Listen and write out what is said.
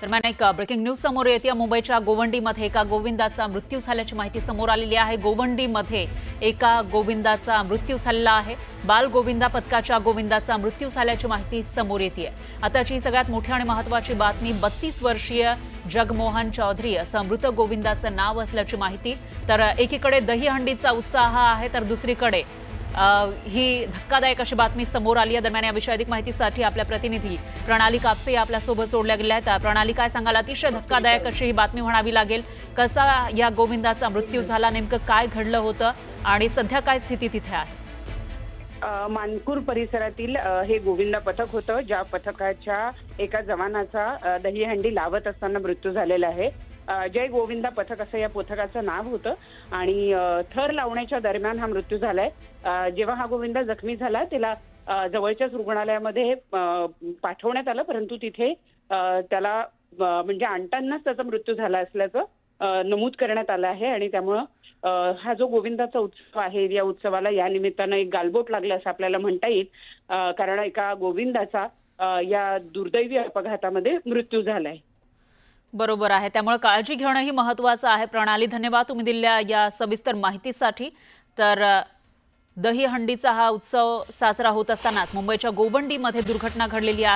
दरम्यान एक breaking news समोर येते। मुंबईच्या गोवंडीमध्ये एका गोविंदाचा मृत्यू झाल्याची माहिती समोर आलेली आहे। गोवंडीमध्ये एका गोविंदाचा मृत्यू झालेला आहे। बाल गोविंदा पथकाच्या गोविंदाचा मृत्यू झाल्याची माहिती समोर येते। आताची सगळ्यात मोठी आणि महत्त्वाची बातमी, 32 वर्षीय जगमोहन चौधरी असं मृत गोविंदाचं नाव असल्याची माहिती। तर एकीकडे दहीहंडीचा उत्साह आहे, तर दुसरीकडे ही धक्कादायक अशी बातमी समोर आली आहे। दरम्यान याविषयी अधिक माहितीसाठी आपल्या प्रतिनिधी प्रणाली कापसे आपल्यासोबत जोडल्या गेल्या आहेत। प्रणाली, काय सांगाल? अतिशय धक्कादायक अशी ही बातमी म्हणावी लागेल। कसा या गोविंदाचा मृत्यू झाला, नेमकं काय घडलं होतं आणि सध्या काय स्थिती तिथे आहे? मानपूर परिसरातील हे गोविंदा पथक होतं, ज्या पथकाच्या एका जवानाचा दहीहंडी लावत असताना मृत्यू झालेला आहे। जय गोविंदा पथक असं या पथकाचं नाव होतं आणि थर लावण्याच्या दरम्यान हा मृत्यू झालाय। जेव्हा हा गोविंदा जखमी झाला त्याला जवळच्याच रुग्णालयामध्ये पाठवण्यात आलं, परंतु तिथे त्याला म्हणजे आणतानाच त्याचा मृत्यू झाला असल्याचं नमूद करण्यात आलं आहे आणि त्यामुळं हा जो गोविंदाचा उत्सव आहे, या उत्सवाला या निमित्तानं एक गालबोट लागलं असं आपल्याला म्हणता येईल, कारण एका गोविंदाचा या दुर्दैवी अपघातामध्ये मृत्यू झालाय। बरोबर आहे, त्यामुळे काळजी घेणं ही महत्त्वाचं आहे। प्रणाली, धन्यवाद तुम्ही दिलेल्या या सविस्तर माहितीसाठी। तर दहीहंडीचा हा उत्सव साजरा होत असतानाच मुंबईच्या गोवंडीमध्ये दुर्घटना घडलेली आहे।